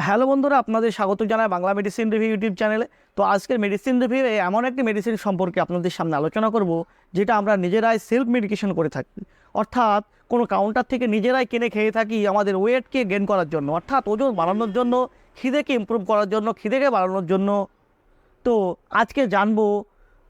Hello বন্ধুরা, আপনাদের স্বাগত জানাই বাংলা মেডিসিন রিভিউ ইউটিউব চ্যানেলে। তো আজকের মেডিসিন রিভিউয়ে এমন একটি মেডিসিন সম্পর্কে আপনাদের সামনে আলোচনা করব যেটা আমরা নিজেরাই সেলফ মেডিকেশন করে থাকি, অর্থাৎ কোনো কাউন্টার থেকে নিজেরাই কিনে খেয়ে থাকি আমাদের ওয়েটকে গেইন করার জন্য, অর্থাৎ ওজন বাড়ানোর জন্য, খিদেকে ইমপ্রুভ করার জন্য, খিদেকে বাড়ানোর জন্য। তো আজকে জানবো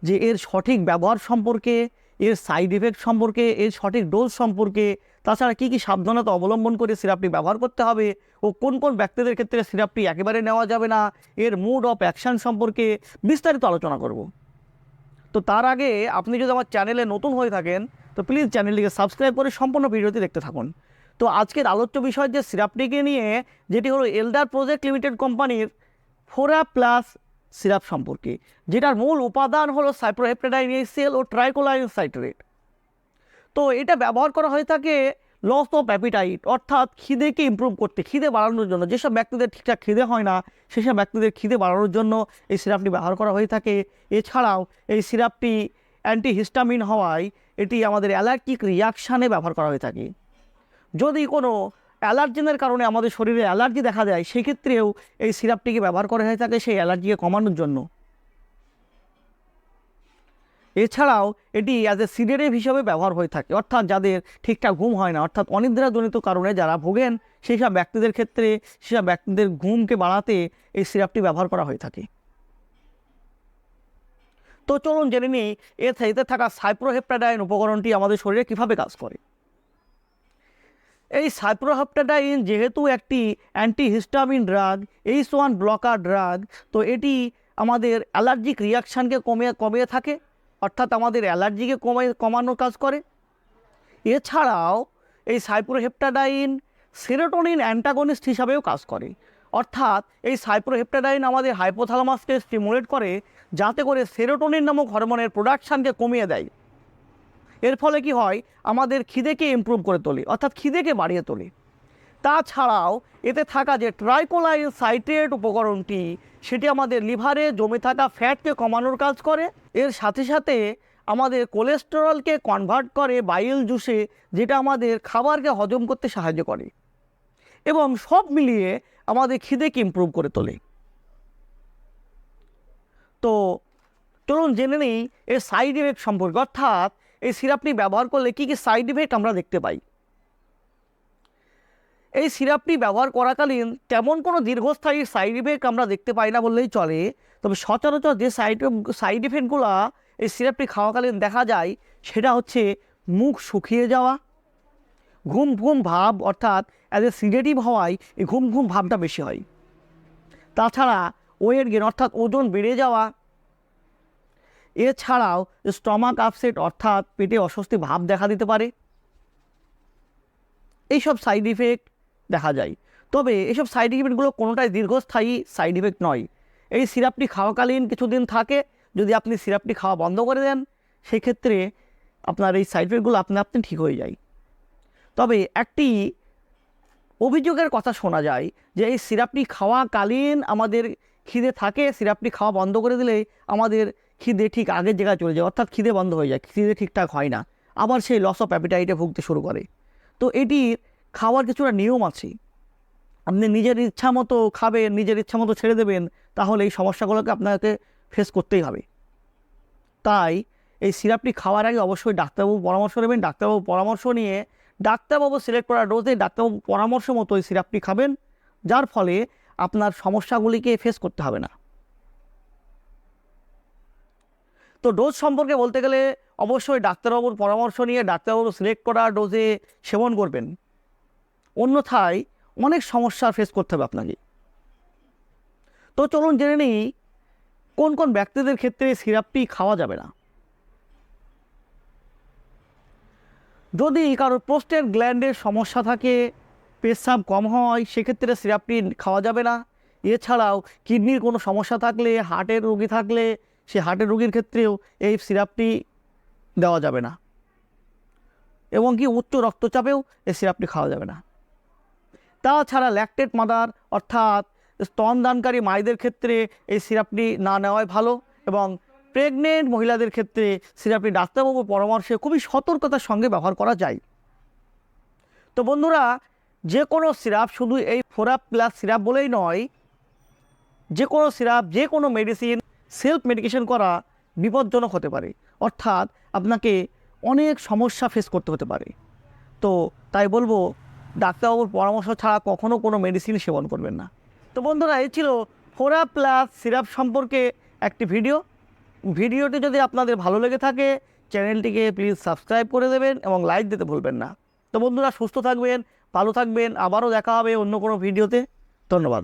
যে এর সঠিক ব্যবহার সম্পর্কে, এর সাইড ইফেক্ট সম্পর্কে, এর সঠিক ডোজ সম্পর্কে, তাছাড়া কী কী সাবধানতা অবলম্বন করে সিরাপটি ব্যবহার করতে হবে ও কোন কোন ব্যক্তিদের ক্ষেত্রে সিরাপটি একেবারে নেওয়া যাবে না, এর মুড অফ অ্যাকশান সম্পর্কে বিস্তারিত আলোচনা করব। তো তার আগে আপনি যদি আমার চ্যানেলে নতুন হয়ে থাকেন তো প্লিজ চ্যানেলটিকে সাবস্ক্রাইব করে সম্পূর্ণ ভিডিওটি দেখতে থাকুন। তো আজকের আলোচ্য বিষয় যে সিরাপটিকে নিয়ে, যেটি হলো এলডার প্রজেক্ট লিমিটেড কোম্পানির ফোরা প্লাস সিরাপ সম্পর্কে, যেটার মূল উপাদান হলো সাইপ্রোহেপ্টাডাইন এইচসিএল ও ট্রাইকোলাইন সাইট্রেট। তো এটা ব্যবহার করা হয়ে থাকে লস অফ অ্যাপিটাইট, অর্থাৎ খিদেকে ইমপ্রুভ করতে, খিদে বাড়ানোর জন্য। যেসব ব্যক্তিদের ঠিকঠাক খিদে হয় না সেসব ব্যক্তিদের খিদে বাড়ানোর জন্য এই সিরাপটি ব্যবহার করা হয়ে থাকে। এছাড়াও এই সিরাপটি অ্যান্টিহিস্টামিন হওয়ায় এটি আমাদের অ্যালার্জিক রিয়াকশানে ব্যবহার করা হয়ে থাকে। যদি কোনো অ্যালার্জেনের কারণে আমাদের শরীরে অ্যালার্জি দেখা দেয় সেক্ষেত্রেও এই সিরাপটিকে ব্যবহার করা হয়ে থাকে সেই অ্যালার্জিকে কমানোর জন্য। এছাড়াও এটি অ্যাজ এ সিডেটিভ হিসাবে ব্যবহার হয়ে থাকে, অর্থাৎ যাদের ঠিকঠাক ঘুম হয় না, অর্থাৎ অনিদ্রাজনিত কারণে যারা ভোগেন সেই সব ব্যক্তিদের ক্ষেত্রে, সেসব ব্যক্তিদের ঘুমকে বাড়াতে এই সিরাপটি ব্যবহার করা হয়ে থাকে। তো চলুন জেনে নিই এতে থাকা সাইপ্রোহেপ্টাডাইন উপকরণটি আমাদের শরীরে কীভাবে কাজ করে। এই সাইপ্রোহেপ্টাডাইন যেহেতু একটি antihistamine drug, H1 blocker drug, তো এটি আমাদের অ্যালার্জিক রিয়াকশানকে কমিয়ে থাকে, অর্থাৎ আমাদের অ্যালার্জিকে কমানোর কাজ করে। এছাড়াও এই সাইপ্রোহেপ্টাডাইন সেরোটোনিন অ্যান্টাগনিস্ট হিসাবেও কাজ করে, অর্থাৎ এই সাইপ্রোহেপ্টাডাইন আমাদের হাইপোথ্যালামাসকে স্টিমুলেট করে যাতে করে সেরোটোনিন নামক হরমোনের প্রোডাকশানকে কমিয়ে দেয়। এর ফলে কি হয়, আমাদের খিদেকে ইমপ্রুভ করে তোলে, অর্থাৎ খিদেকে বাড়িয়ে তোলে। তাছাড়াও এতে থাকা যে ট্রাইকোলাইন সাইট্রেট উপকরণটি, সেটি আমাদের লিভারে জমে থাকা ফ্যাটকে কমানোর কাজ করে। এর সাথে সাথে আমাদের কোলেস্টেরলকে কনভার্ট করে বাইল জুসে, যেটা আমাদের খাবারকে হজম করতে সাহায্য করে এবং সব মিলিয়ে আমাদের খিদেকে ইমপ্রুভ করে তোলে। তো চলুন জেনে নিই এর সাইড ইফেক্ট সম্পর্কে, অর্থাৎ এই সিরাপটি ব্যবহার করলে কী কী সাইড ইফেক্ট আমরা দেখতে পাই। এই সিরাপটি ব্যবহার করাকালীন তেমন কোনো দীর্ঘস্থায়ী সাইড ইফেক্ট আমরা দেখতে পাই না বললেই চলে, তবে সচরাচর যে সাইড ইফেক্টগুলো এই সিরাপটি খাওয়াকালীন দেখা যায় সেটা হচ্ছে মুখ শুকিয়ে যাওয়া, ঘুম ঘুম ভাব, অর্থাৎ অ্যাজ এ সিডেটিভ হওয়ায় এই ঘুম ঘুম ভাবটা বেশি হয়। তাছাড়া ওয়েট গেন, অর্থাৎ ওজন বেড়ে যাওয়া। এছাড়াও স্টমাক আপসেট, অর্থাৎ পেটে অস্বস্তি ভাব দেখা দিতে পারে। এইসব সাইড ইফেক্ট দেখা যায়, তবে এইসব সাইড ইফেক্টগুলো কোনোটাই দীর্ঘস্থায়ী সাইড ইফেক্ট নয়। এই সিরাপটি খাওয়াকালীন কিছুদিন থাকে, যদি আপনি সিরাপটি খাওয়া বন্ধ করে দেন সেক্ষেত্রে আপনার এই সাইড ইফেক্টগুলো আপনি ঠিক হয়ে যায়। তবে একটি অভিযোগের কথা শোনা যায় যে এই সিরাপটি খাওয়াকালীন আমাদের খিদে থাকে, সিরাপটি খাওয়া বন্ধ করে দিলে আমাদের খিদে ঠিক আগের জায়গায় চলে যায়, অর্থাৎ খিদে বন্ধ হয়ে যায়, খিদে ঠিকঠাক হয় না, আবার সেই লস অফ অ্যাপিটাইটে ভুগতে শুরু করে। তো এটির খাওয়ার কিছুটা নিয়ম আছে, আপনি নিজের ইচ্ছা মতো খাবেন, নিজের ইচ্ছা মতো ছেড়ে দেবেন, তাহলে এই সমস্যাগুলোকে আপনাকে ফেস করতেই হবে। তাই এই সিরাপটি খাওয়ার আগে অবশ্যই ডাক্তারবাবু পরামর্শ নেবেন, ডাক্তারবাবু পরামর্শ নিয়ে ডাক্তারবাবু সিলেক্ট করা ডোজে ডাক্তারবাবু পরামর্শ মতো এই সিরাপটি খাবেন, যার ফলে আপনার সমস্যাগুলিকে ফেস করতে হবে না। তো ডোজ সম্পর্কে বলতে গেলে অবশ্যই ডাক্তারবাবুর পরামর্শ নিয়ে ডাক্তারবাবু সিলেক্ট করা ডোজে সেবন করবেন, অন্যথায় অনেক সমস্যা ফেস করতে হবে আপনাকে। তো চলুন জেনে নিই কোন কোন ব্যক্তিদের ক্ষেত্রে সিরাপটি খাওয়া যাবে না। যদি কারোর প্রোস্টেট গ্ল্যান্ডের সমস্যা থাকে, পেশাব কম হয়, সেক্ষেত্রে সিরাপটি খাওয়া যাবে না। এছাড়াও কিডনির কোনো সমস্যা থাকলে, হার্টের রোগী থাকলে, সে হার্টের রোগীর ক্ষেত্রেও এই সিরাপটি দেওয়া যাবে না, এবং কি উচ্চ রক্তচাপেও এই সিরাপটি খাওয়া যাবে না। তাছাড়া ল্যাকটেট মাদার, অর্থাৎ স্তনদানকারী মায়েদের ক্ষেত্রে এই সিরাপটি না নেওয়াই ভালো, এবং প্রেগনেন্ট মহিলাদের ক্ষেত্রে সিরাপটি ডাক্তারবাবুর পরামর্শে খুবই সতর্কতার সঙ্গে ব্যবহার করা যায়। তো বন্ধুরা, যে কোনো সিরাপ, শুধু এই ফোরাপ প্লাস সিরাপ বলেই নয়, যে কোনো সিরাপ, যে কোনো মেডিসিন সেলফ মেডিকেশন করা বিপজ্জনক হতে পারে, অর্থাৎ আপনাকে অনেক সমস্যা ফেস করতে হতে পারে। তো তাই বলবো, ডাক্তারবাবুর পরামর্শ ছাড়া কখনও কোনো মেডিসিন সেবন করবেন না। তো বন্ধুরা, এই ছিল ফোরাপ প্লাস সিরাপ সম্পর্কে একটি ভিডিওটি যদি আপনাদের ভালো লেগে থাকে চ্যানেলটিকে প্লিজ সাবস্ক্রাইব করে দেবেন এবং লাইক দিতে ভুলবেন না। তো বন্ধুরা, সুস্থ থাকবেন, ভালো থাকবেন, আবারও দেখা হবে অন্য কোনো ভিডিওতে। ধন্যবাদ।